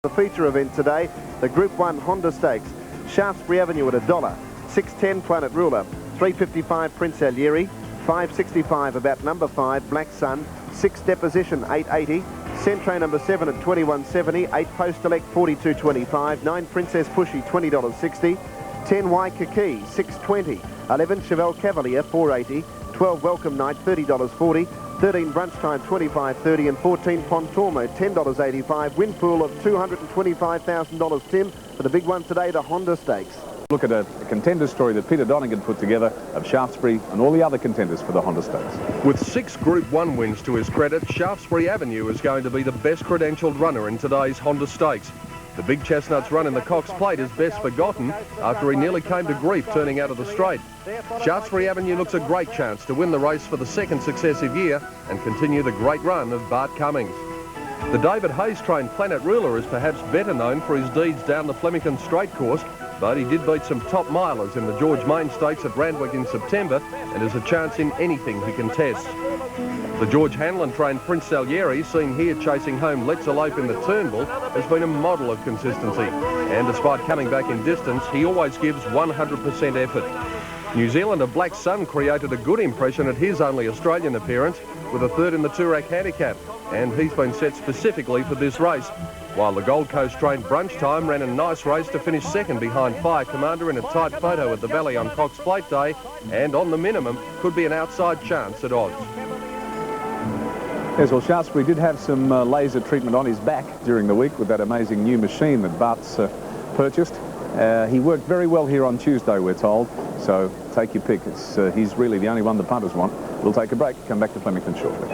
The feature event today, the Group 1 Honda Stakes. Shaftesbury Avenue at $1, 6.10 Planet Ruler, 3.55 Prince Alieri, 5.65 about number 5 Black Sun, 6 Deposition 8.80, Centro number 7 at 21.70, 8 Post Elect 42.25, 9 Princess Pushy $20.60, 10 Waikiki 6.20, 11 Chevelle Cavalier 4.80, 12 Welcome Night $30.40, 13 Brunch Time $25.30 and 14 Pontormo $10.85. Win pool of $225,000, Tim, for the big one today, the Honda Stakes. Look at a contender story that Peter Donegan put together of Shaftesbury and all the other contenders for the Honda Stakes. With 6 Group 1 wins to his credit, Shaftesbury Avenue is going to be the best credentialed runner in today's Honda Stakes. The Big Chestnut's run in the Cox Plate is best forgotten after he nearly came to grief turning out of the straight. Shaftesbury Avenue looks a great chance to win the race for the 2nd successive year and continue the great run of Bart Cummings. The David Hayes-trained Planet Ruler is perhaps better known for his deeds down the Flemington straight course, but he did beat some top milers in the George Main Stakes at Randwick in September and has a chance in anything he contests. The George Hanlon-trained Prince Alieri, seen here chasing home Let's Elope in the Turnbull, has been a model of consistency. And despite coming back in distance, he always gives 100% effort. New Zealander Black Sun created a good impression at his only Australian appearance with a 3rd in the Toorak handicap, and he's been set specifically for this race. While the Gold Coast-trained Brunch Time ran a nice race to finish 2nd behind Fire Commander in a tight photo at the Valley on Cox Plate Day, and on the minimum could be an outside chance at odds. Yes, well, Shaftesbury did have some laser treatment on his back during the week with that amazing new machine that Bart's purchased. He worked very well here on Tuesday, we're told, so take your pick. He's really the only one the punters want. We'll take a break, come back to Flemington shortly.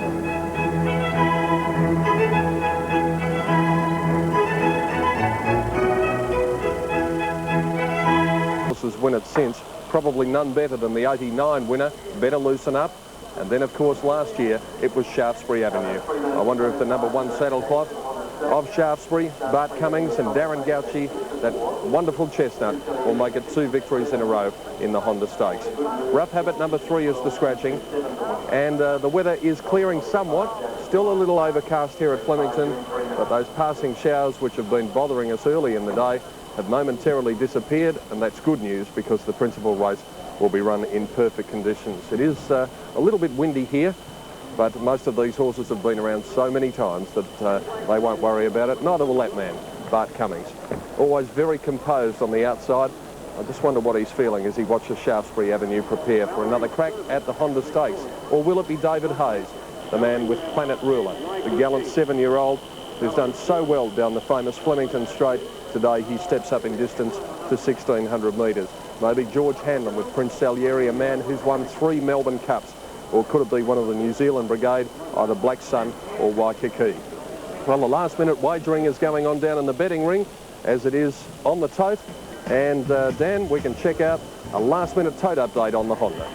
Has won it since, probably none better than the 89 winner, Better Loosen Up. And then, of course, last year, it was Shaftesbury Avenue. I wonder if the number 1 saddlecloth of Shaftesbury, Bart Cummings and Darren Gauchi, that wonderful chestnut, will make it 2 victories in a row in the Honda Stakes. Rough Habit number 3 is the scratching, and the weather is clearing somewhat. Still a little overcast here at Flemington, but those passing showers which have been bothering us early in the day have momentarily disappeared, and that's good news because the principal race will be run in perfect conditions. It is a little bit windy here, but most of these horses have been around so many times that they won't worry about it. Neither will that man, Bart Cummings. Always very composed on the outside. I just wonder what he's feeling as he watches Shaftesbury Avenue prepare for another crack at the Honda Stakes. Or will it be David Hayes, the man with Planet Ruler, the gallant 7-year-old who's done so well down the famous Flemington Straight. Today he steps up in distance to 1,600 metres. Maybe George Hanlon with Prince Alieri, a man who's won 3 Melbourne Cups. Or could it be one of the New Zealand brigade, either Black Sun or Waikiki? Well, the last-minute wagering is going on down in the betting ring, as it is on the tote. And, Dan, we can check out a last-minute tote update on the Honda.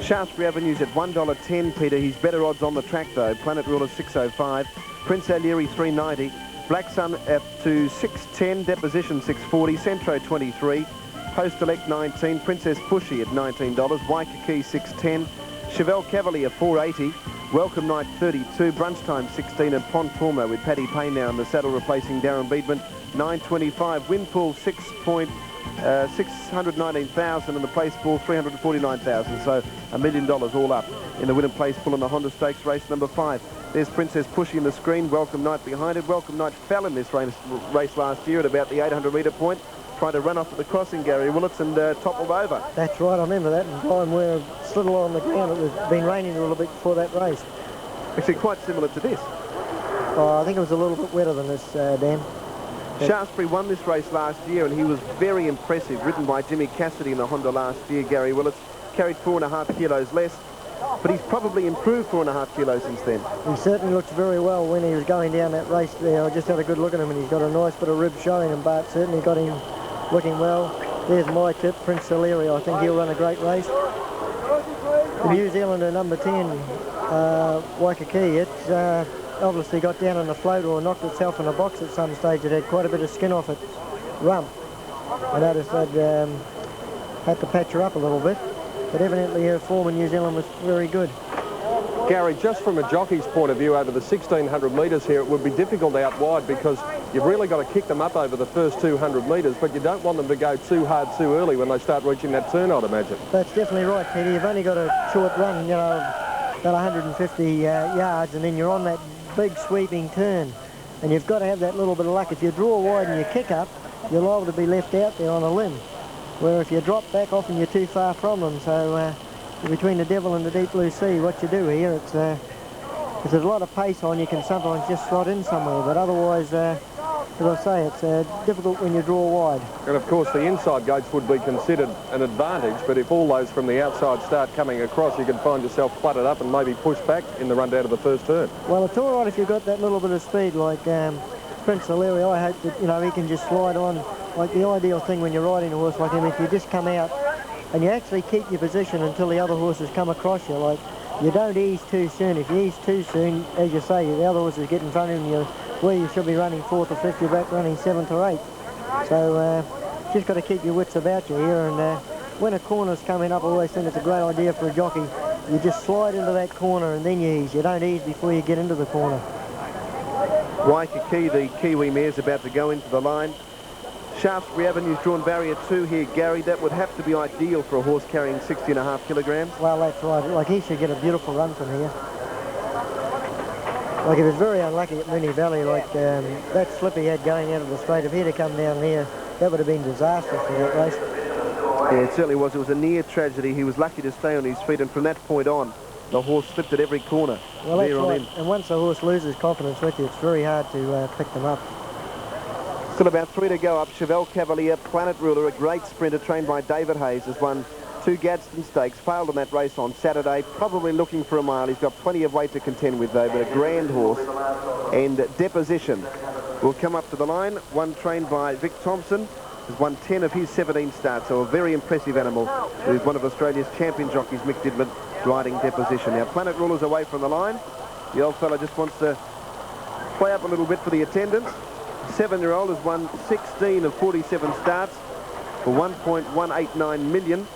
Shaftesbury Avenue's at $1.10, Peter. He's better odds on the track, though. Planet Ruler 6.05, Prince Alieri 3.90, Black Sun up to 6.10, Deposition 6.40, Centro 23, Post Elect 19, Princess Pushy at $19, Waikiki 6.10, Chevelle Cavalier 4.80, Welcome Night 32, Brunch Time 16, and Pontormo with Paddy Payne now in the saddle replacing Darren Beedman 9.25. Win pool 619,000 and the place pool 349,000. So $1 million all up in the win and place pool in the Honda Stakes race number 5. There's Princess Pushy in the screen. Welcome Night behind it. Welcome Night fell in this race last year at about the 800-metre point. Tried to run off at the crossing, Gary Willits, and toppled over. That's right, I remember that. And time where it slid along the ground. It was been raining a little bit before that race. Actually, quite similar to this. Oh, I think it was a little bit wetter than this, Dan. Shaftesbury won this race last year, and he was very impressive. Ridden by Jimmy Cassidy in the Honda last year. Gary Willits carried 4.5 kilos less, but he's probably improved 4.5 kilos since then. He certainly looked very well when he was going down that race there. I just had a good look at him, and he's got a nice bit of rib showing, and Bart certainly got him looking well. There's my tip, Prince Alieri. I think he'll run a great race. The New Zealander number 10, Waikiki, it's obviously got down on the float or knocked itself in a box at some stage. It had quite a bit of skin off its rump. I noticed I'd had to patch her up a little bit, but evidently her form in New Zealand was very good. Gary, just from a jockey's point of view over the 1,600 metres here, it would be difficult out wide because you've really got to kick them up over the first 200 metres, but you don't want them to go too hard too early when they start reaching that turn, I'd imagine. That's definitely right, Teddy. You've only got a short run, you know, about 150 yards, and then you're on that big sweeping turn. And you've got to have that little bit of luck. If you draw wide and you kick up, you're liable to be left out there on a limb. Where if you drop back, often you're too far from them. So between the devil and the deep blue sea, what you do here, if there's a lot of pace on, you can sometimes just slot in somewhere. But otherwise, as I say, it's difficult when you draw wide. And of course, the inside gates would be considered an advantage, but if all those from the outside start coming across, you can find yourself cluttered up and maybe pushed back in the run down to the first turn. Well, it's all right if you've got that little bit of speed like Prince O'Leary. I hope that, you know, he can just slide on. Like the ideal thing when you're riding a horse like him, if you just come out and you actually keep your position until the other horses come across you, like you don't ease too soon. If you ease too soon, as you say, the other horses get in front of you, where you should be running 4th or 5th, you're back running 7th or 8th. So just got to keep your wits about you here, and when a corner's coming up, I always think it's a great idea for a jockey. You just slide into that corner and then you ease. You don't ease before you get into the corner. Waikiki, the Kiwi mare's about to go into the line. Shaftesbury Avenue's drawn barrier 2 here, Gary. That would have to be ideal for a horse carrying 60.5 kilograms. Well, that's right. Like, he should get a beautiful run from here. Like, he was very unlucky at Moonee Valley. Like, that slip he had going out of the straight, if he had come down there, that would have been disastrous for that race. Yeah, it certainly was. It was a near tragedy. He was lucky to stay on his feet, and from that point on, the horse slipped at every corner. Well, that's right. And once the horse loses confidence with you, it's very hard to pick them up. Still about 3 to go up. Chevelle Cavalier, Planet Ruler, a great sprinter trained by David Hayes, has won 2 Gadsden Stakes, failed in that race on Saturday, probably looking for a mile. He's got plenty of weight to contend with though, but a grand horse. And Deposition will come up to the line, one trained by Vic Thompson, has won 10 of his 17 starts, so a very impressive animal. Who's one of Australia's champion jockeys, Mick Didman, riding Deposition. Now Planet Ruler's away from the line. The old fella just wants to play up a little bit for the attendance. 7-year-old has won 16 of 47 starts for 1.189 million.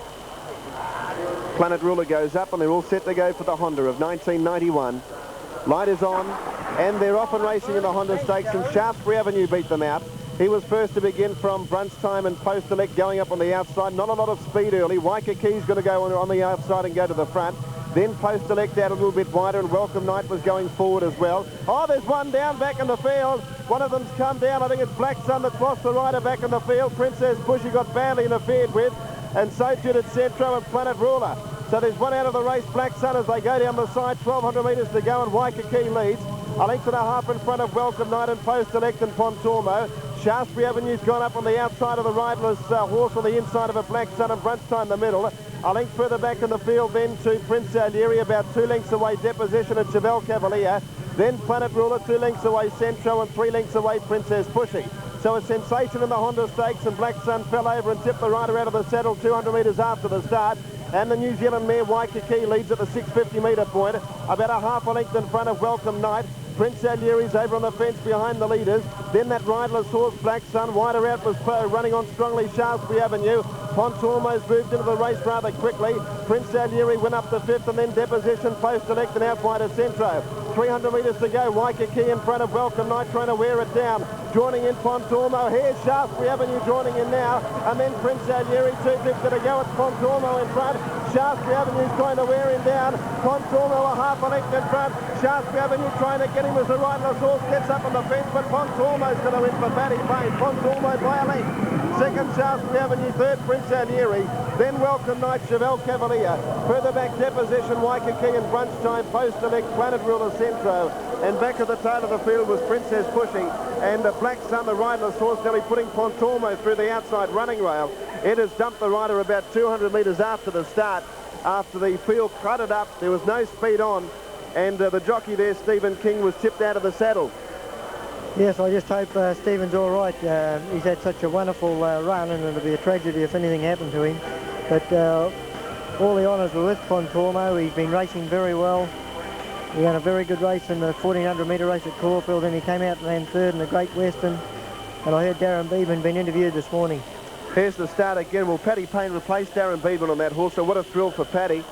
Planet Ruler goes up and they're all set to go for the Honda of 1991. Light is on and they're off and racing in the Honda Stakes, and Shaftesbury Avenue beat them out. He was first to begin from brunch time and post-elect going up on the outside. Not a lot of speed early. Waikiki's going to go on the outside and go to the front. Then post-elect out a little bit wider, and Welcome Night was going forward as well. Oh, there's one down back in the field. One of them's come down. I think it's Black Sun that's lost the rider back in the field. Princess Bushy got badly interfered with, and so too did Centro and Planet Ruler. So there's one out of the race, Black Sun, as they go down the side. 1,200 metres to go, and Waikiki leads. A length and a half in front of Welcome Night and post-elect and Pontormo. Shaftesbury Avenue's gone up on the outside of the riderless horse on the inside of a Black Sun, and Brunch Time in the middle. A length further back in the field then to Prince O'Leary, about 2 lengths away Deposition and Chevelle Cavalier. Then Planet Ruler, 2 lengths away Centro, and 3 lengths away Princess Pushy. So a sensation in the Honda Stakes, and Black Sun fell over and tipped the rider out of the saddle 200 metres after the start. And the New Zealand mare Waikiki leads at the 650 metre point, about a half a length in front of Welcome Night. Prince O'Leary's over on the fence behind the leaders. Then that riderless horse, Black Sun. Wider out was running on strongly Shaftesbury Avenue. Pontormo's moved into the race rather quickly. Prince O'Leary went up to 5th, and then Deposition, post-elect and out wide of Centro. 300 metres to go. Waikiki in front of Welcome Night, trying to wear it down. Joining in Pontormo. Here's Shaftesbury Avenue joining in now. And then Prince O'Leary, 250 to go. It's Pontormo in front. Shaftesbury Avenue's trying to wear him down. Pontormo a half a length in front. Shaftesbury Avenue trying to get him as the riderless horse gets up on the fence, but Pontormo's going to win for Batty Payne. Pontormo by a length. Second, Shaftesbury Avenue. Third, Prince O'Leary. Then Welcome Night, Chevelle Cavalier. Further back, Deposition, Waikiki, and Brunch Time, post-elect, Planet Ruler, Centro. And back at the tail of the field was Princess Pushing. And Black Sun, the riderless horse, nearly putting Pontormo through the outside running rail. It has dumped the rider about 200 metres after the start. After the field cluttered up, there was no speed on. And the jockey there, Stephen King, was tipped out of the saddle. Yes, I just hope Stephen's all right. He's had such a wonderful run, and it'll be a tragedy if anything happened to him. But all the honours were with Pontormo. He's been racing very well. He had a very good race in the 1400 metre race at Caulfield, and he came out and ran third in the Great Western. And I heard Darren Beeman been interviewed this morning. Here's the start again. Well, Paddy Payne replaced Darren Beeman on that horse, so what a thrill for Paddy.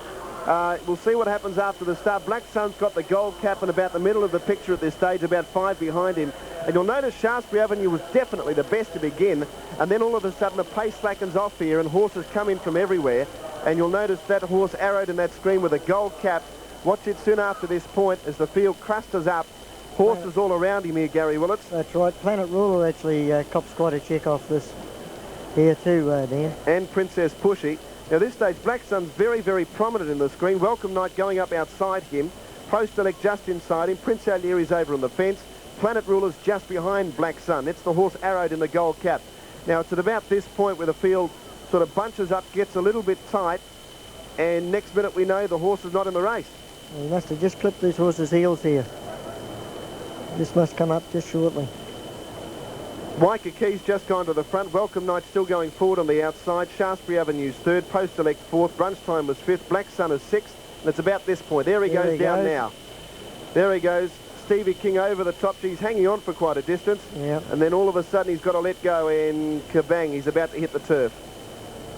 We'll see what happens after the start. Black Sun's got the gold cap in about the middle of the picture at this stage, about 5 behind him. And you'll notice Shaftesbury Avenue was definitely the best to begin, and then all of a sudden the pace slackens off here and horses come in from everywhere. And you'll notice that horse arrowed in that screen with a gold cap. Watch it soon after this point as the field clusters up. Horses all around him here, Gary Willits. That's right. Planet Ruler actually cops quite a check off this here too, Dan. And Princess Pushy. Now this stage, Black Sun's very, very prominent in the screen. Welcome Night going up outside him. Post Elect just inside him. Prince Alieri's over on the fence. Planet Ruler's just behind Black Sun. It's the horse arrowed in the gold cap. Now it's at about this point where the field sort of bunches up, gets a little bit tight, and next minute we know the horse is not in the race. He must have just clipped this horse's heels here. This must come up just shortly. Waikaki's just gone to the front. Welcome Night still going forward on the outside. Shaftesbury Avenue's third. Post Elect fourth. Brunch Time was fifth. Black Sun is sixth. And it's about this point. There he goes down now. There he goes. Stevie King over the top. He's hanging on for quite a distance. Yep. And then all of a sudden he's got to let go and kabang. He's about to hit the turf.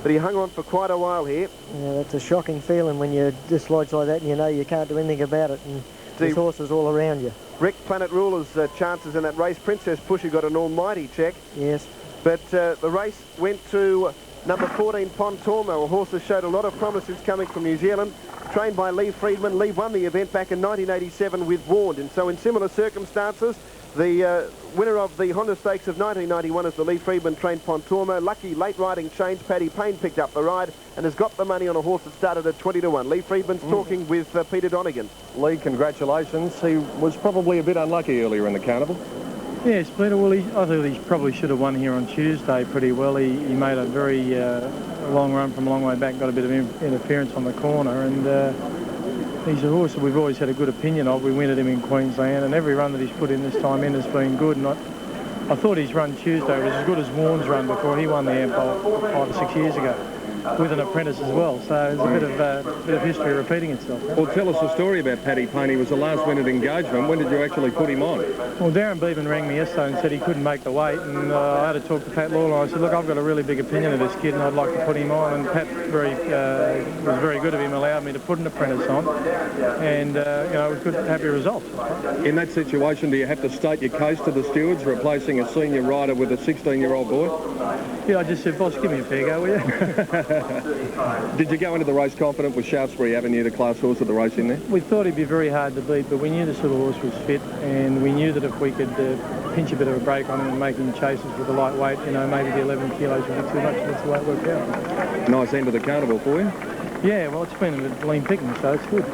But he hung on for quite a while here. Yeah, that's a shocking feeling when you're dislodged like that and you know you can't do anything about it. And there's horses all around you. Rick Planet Ruler's chances in that race. Princess Pushy got an almighty check. Yes. But the race went to number 14, Pontormo, a horse that showed a lot of promises coming from New Zealand. Trained by Lee Friedman. Lee won the event back in 1987 with Warned. And so in similar circumstances, the winner of the Honda Stakes of 1991 is the Lee Friedman trained Pontormo. Lucky late riding change. Paddy Payne picked up the ride and has got the money on a horse that started at 20 to 1. Lee Friedman's talking with Peter Donegan. Lee, congratulations. He was probably a bit unlucky earlier in the carnival. Yes, Peter, well, I thought he probably should have won here on Tuesday pretty well. He made a very long run from a long way back, got a bit of interference on the corner, and he's a horse that we've always had a good opinion of. We winted him in Queensland, and every run that he's put in this time in has been good. And I thought his run Tuesday was as good as Warren's run before he won the Ampol 5 or 6 years ago, with an apprentice as well. So there's a bit of history repeating itself. Huh? Well, tell us the story about Paddy Payne. He was the last win at Engagement. When did you actually put him on? Well, Darren Bevan rang me yesterday and said he couldn't make the weight, and I had to talk to Pat Lawler. I said, look, I've got a really big opinion of this kid and I'd like to put him on, and Pat was very good of him, allowed me to put an apprentice on, and it was good, happy results. In that situation, do you have to state your case to the stewards, replacing a senior rider with a 16-year-old boy? Yeah, I just said, boss, give me a fair go, will you? Did you go into the race confident with Shaftesbury Avenue, the class horse, at the race in there? We thought he'd be very hard to beat, but we knew this little horse was fit, and we knew that if we could pinch a bit of a break on him and make him chases with the lightweight, maybe the 11 kilos would be too much. That's the way it worked out. Nice end of the carnival for you. Yeah, well, it's been a lean picking, so it's good.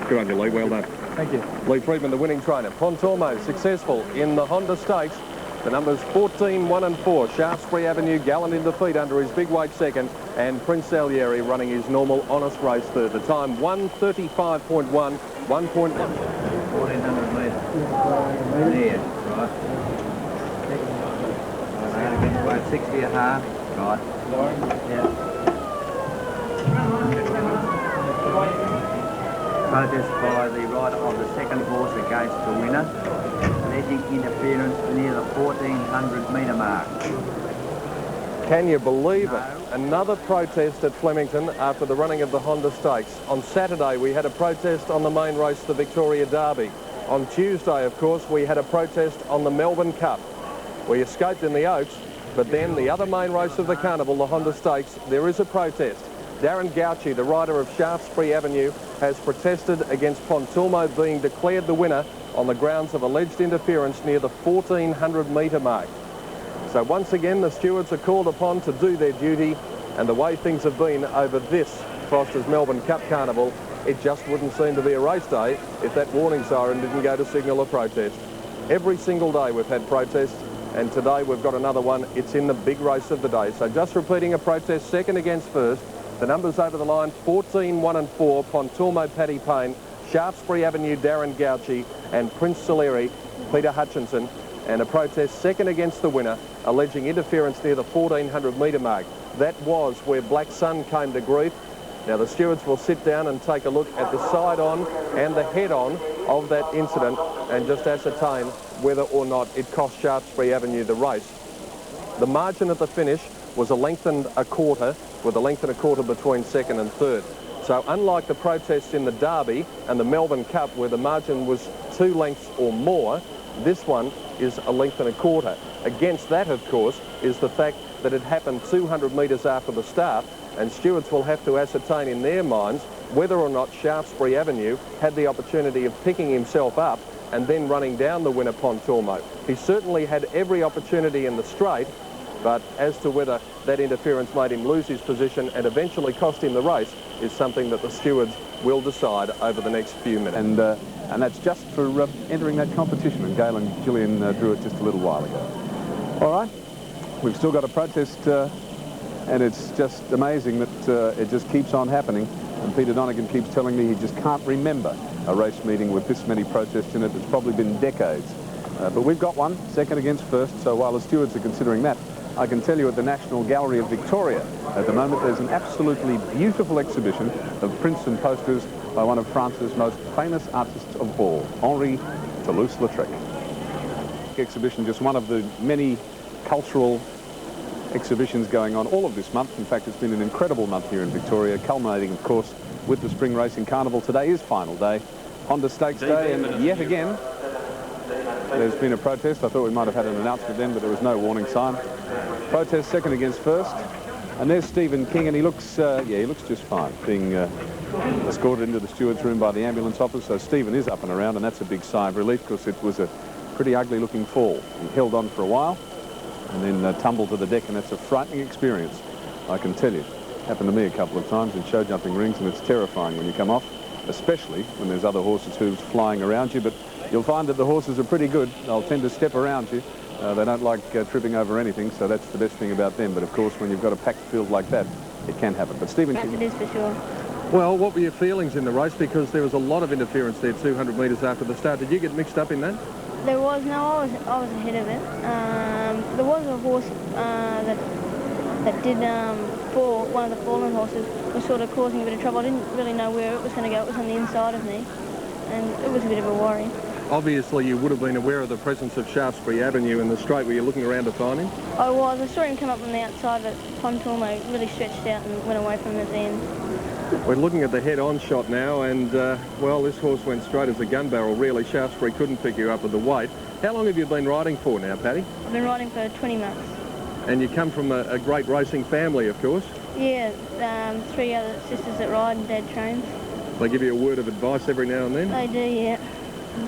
Good on you, Lee. Well done. Thank you. Lee Friedman, the winning trainer. Pontormo, successful in the Honda Stakes. The numbers 14, 1 and 4. Shaftesbury Avenue gallant in defeat under his big weight second, and Prince Alieri running his normal honest race third. The time 1:35.1, 1.1. 1400 metres. Yeah, right. About 60 a half. Right. Yeah. Protest by the rider of the second horse against the winner, alleging interference near the 1400 metre mark. Can you believe it? Another protest at Flemington after the running of the Honda Stakes. On Saturday we had a protest on the main race, the Victoria Derby. On Tuesday, of course, we had a protest on the Melbourne Cup. We escaped in the Oaks, but then the other main race of the carnival, the Honda Stakes, there is a protest. Darren Gauci, the rider of Shaftesbury Avenue, has protested against Pontormo being declared the winner on the grounds of alleged interference near the 1400 metre mark. So once again, the stewards are called upon to do their duty, and the way things have been over this Foster's Melbourne Cup Carnival, it just wouldn't seem to be a race day if that warning siren didn't go to signal a protest. Every single day we've had protests, and today we've got another one. It's in the big race of the day. So just repeating a protest, second against first. The numbers over the line, 14, 1 and 4, Pontormo, Paddy Payne, Shaftesbury Avenue, Darren Gauci, and Prince Alieri, Peter Hutchinson, and a protest second against the winner, alleging interference near the 1400 metre mark. That was where Black Sun came to grief. Now the stewards will sit down and take a look at the side-on and the head-on of that incident and just ascertain whether or not it cost Shaftesbury Avenue the race. The margin at the finish was a length and a quarter, with a length and a quarter between second and third. So unlike the protests in the Derby and the Melbourne Cup where the margin was 2 lengths or more, this one is 1.25 lengths. Against that, of course, is the fact that it happened 200 metres after the start, and stewards will have to ascertain in their minds whether or not Shaftesbury Avenue had the opportunity of picking himself up and then running down the winner Pontormo. He certainly had every opportunity in the straight, but as to whether that interference made him lose his position and eventually cost him the race is something that the stewards will decide over the next few minutes. And that's just for entering that competition, and Galen Gillian drew it just a little while ago. All right, we've still got a protest, and it's just amazing that it just keeps on happening. And Peter Donegan keeps telling me he just can't remember a race meeting with this many protests in it. It's probably been decades. But we've got one, second against first, so while the stewards are considering that, I can tell you at the National Gallery of Victoria at the moment there's an absolutely beautiful exhibition of prints and posters by one of France's most famous artists of all, Henri Toulouse-Lautrec. Exhibition, just one of the many cultural exhibitions going on all of this month. In fact, it's been an incredible month here in Victoria, culminating, of course, with the Spring Racing Carnival. Today is final day, Honda Stakes Day, and yet again, there's been a protest. I thought we might have had an announcement then, but there was no warning sign. Protest second against first. And there's Stephen King, and he looks, yeah, he looks just fine, being escorted into the steward's room by the ambulance officer. So Stephen is up and around, and that's a big sigh of relief because it was a pretty ugly looking fall. He held on for a while and then tumbled to the deck, and that's a frightening experience, I can tell you. Happened to me a couple of times in show jumping rings, and it's terrifying when you come off, especially when there's other horses' hooves flying around you. But you'll find that the horses are pretty good. They'll tend to step around you. They don't like tripping over anything, so that's the best thing about them. But of course, when you've got a packed field like that, it can happen. But Stephen, it is for sure. Well, what were your feelings in the race? Because there was a lot of interference there 200 metres after the start. Did you get mixed up in that? There was, no, I was ahead of it. There was a horse that did fall, one of the fallen horses was sort of causing a bit of trouble. I didn't really know where it was going to go. It was on the inside of me, and it was a bit of a worry. Obviously, you would have been aware of the presence of Shaftesbury Avenue in the straight. Were you looking around to find him? I was. I saw him come up on the outside, but Pontormo really stretched out and went away from him at the end. We're looking at the head-on shot now, and, well, this horse went straight as a gun barrel, really. Shaftesbury couldn't pick you up with the weight. How long have you been riding for now, Paddy? I've been riding for 20 months. And you come from a great racing family, of course? Yeah, 3 other sisters that ride and Dad trains. They give you a word of advice every now and then? They do, yeah.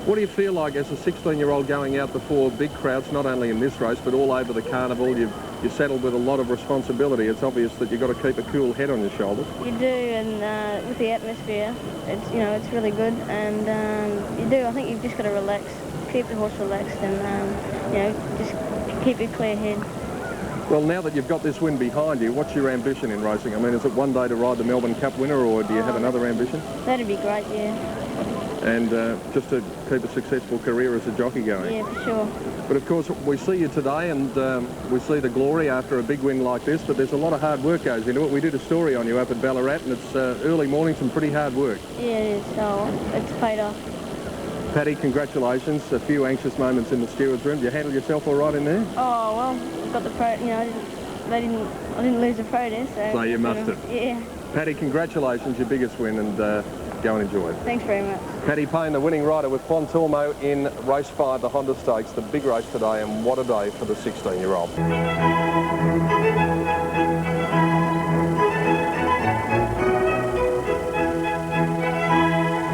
What do you feel like as a 16-year-old going out before big crowds, not only in this race, but all over the carnival? You're saddled with a lot of responsibility. It's obvious that you've got to keep a cool head on your shoulders. You do, and with the atmosphere, it's, you know, it's really good, and you do. I think you've just got to relax, keep the horse relaxed, and, you know, just keep a clear head. Well, now that you've got this win behind you, what's your ambition in racing? I mean, is it one day to ride the Melbourne Cup winner, or do you have another ambition? That'd be great, yeah. And just to keep a successful career as a jockey going. Yeah, for sure. But of course, we see you today, and we see the glory after a big win like this, but there's a lot of hard work goes into it. We did a story on you up at Ballarat, and it's early mornings and pretty hard work. Yeah, it is. So it's paid off. Paddy, congratulations. A few anxious moments in the steward's room. Did you handle yourself all right in there? Oh, well, got the pro, you know, I didn't lose the protest. So you must have. Yeah. Paddy, congratulations, your biggest win, and go and enjoy it. Thanks very much. Paddy Payne, the winning rider with Pontormo in race 5, the Honda Stakes, the big race today, and what a day for the 16-year-old.